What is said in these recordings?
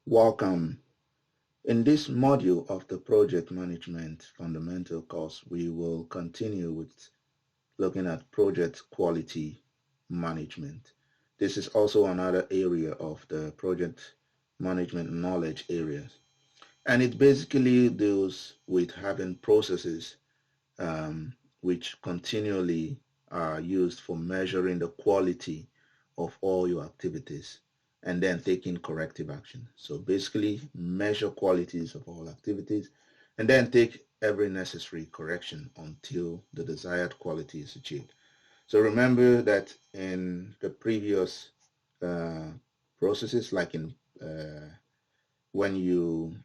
Welcome. In this module of the Project Management Fundamental course, we will continue with looking at project quality management. This is also another area of the project management knowledge areas. And it basically deals with having processes which continually are used for measuring the quality of all your activities and then taking corrective action. So basically measure qualities of all activities and then take every necessary correction until the desired quality is achieved. So remember that in the previous uh, processes, like in when you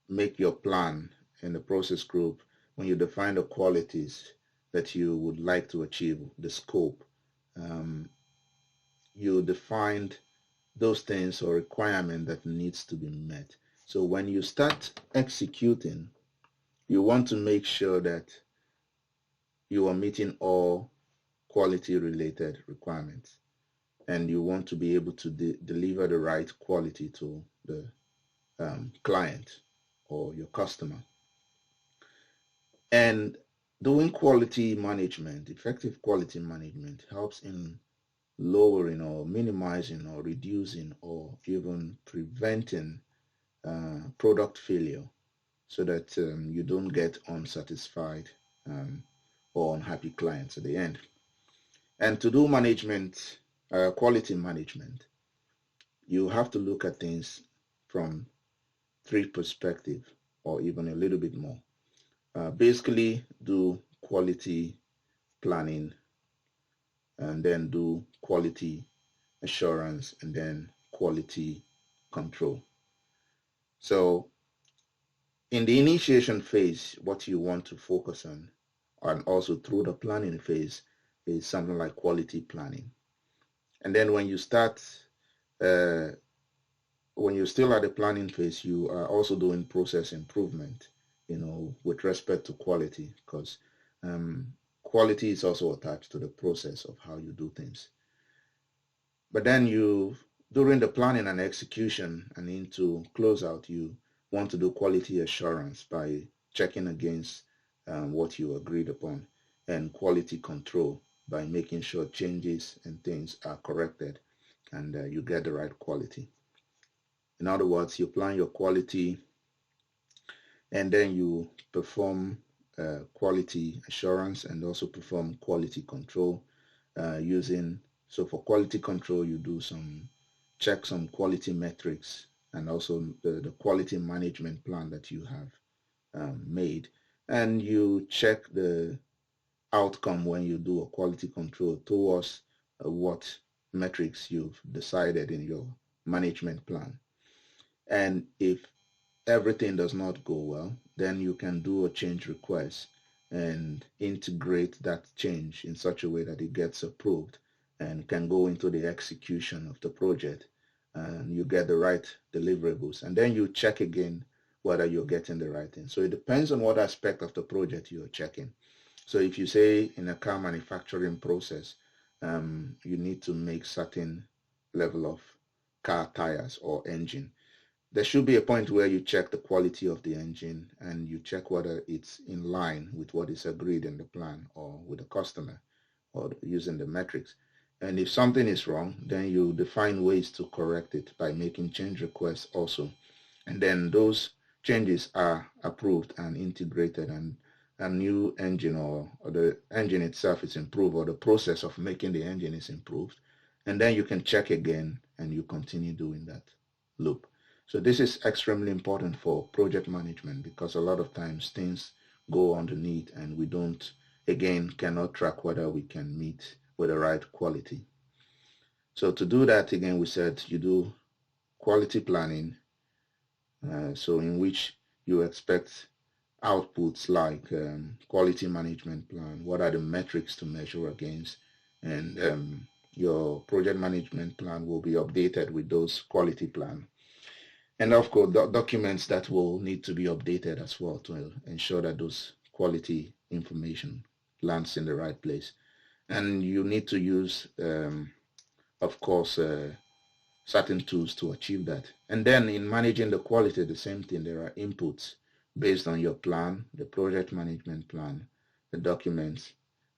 make your plan in the process group, when you define the qualities that you would like to achieve, the scope, um, you defined those things or requirement that needs to be met. So when you start executing, you want to make sure that you are meeting all quality related requirements and you want to be able to deliver the right quality to the client or your customer. And doing quality management, effective quality management, helps in lowering or minimizing or reducing or even preventing product failure so that you don't get unsatisfied or unhappy clients at the end. And to do management, quality management, you have to look at things from three perspectives or even a little bit more. Basically, do quality planning and then do quality assurance and then quality control. So in the initiation phase, what you want to focus on and also through the planning phase is something like quality planning. And then when you start, when you're still at the planning phase, you are also doing process improvement, with respect to quality, because quality is also attached to the process of how you do things. But then during the planning and execution and into closeout, you want to do quality assurance by checking against what you agreed upon, and quality control by making sure changes and things are corrected and you get the right quality. In other words, you plan your quality and then you perform quality assurance and also perform quality control so for quality control, you do check some quality metrics and also the quality management plan that you have made. And you check the outcome when you do a quality control towards what metrics you've decided in your management plan. And if everything does not go well, then you can do a change request and integrate that change in such a way that it gets approved and can go into the execution of the project and you get the right deliverables. And then you check again whether you're getting the right thing. So it depends on what aspect of the project you're checking. So if you say in a car manufacturing process, you need to make certain level of car tires or engine, there should be a point where you check the quality of the engine and you check whether it's in line with what is agreed in the plan or with the customer or using the metrics. And if something is wrong, then you define ways to correct it by making change requests also. And then those changes are approved and integrated, and a new engine or the engine itself is improved, or the process of making the engine is improved. And then you can check again and you continue doing that loop. So this is extremely important for project management because a lot of times things go underneath and we cannot track whether we can meet with the right quality. So to do that, again, we said you do quality planning, so in which you expect outputs like quality management plan, what are the metrics to measure against, and your project management plan will be updated with those quality plan. And of course, documents that will need to be updated as well to ensure that those quality information lands in the right place. And you need to use, of course, certain tools to achieve that. And then in managing the quality, the same thing, there are inputs based on your plan, the project management plan, the documents,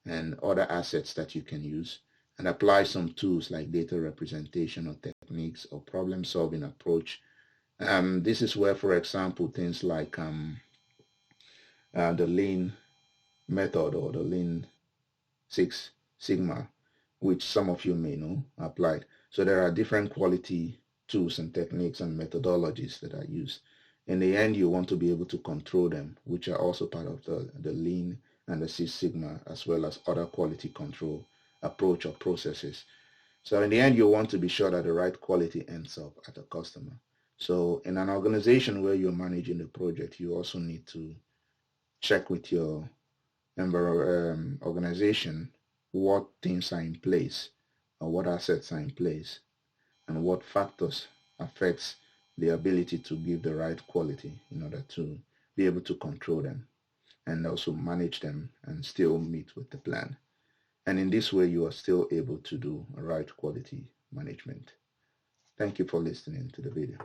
and other assets that you can use, and apply some tools like data representation or techniques or problem solving approach. This is where, for example, things like the lean method or the lean Six Sigma, which some of you may know, applied. So there are different quality tools and techniques and methodologies that are used. In the end, you want to be able to control them, which are also part of the Lean and the Six Sigma, as well as other quality control approach or processes. So in the end, you want to be sure that the right quality ends up at the customer. So in an organization where you're managing the project, you also need to check with your organization what things are in place or what assets are in place and what factors affects the ability to give the right quality in order to be able to control them and also manage them and still meet with the plan. And in this way, you are still able to do right quality management. Thank you for listening to the video.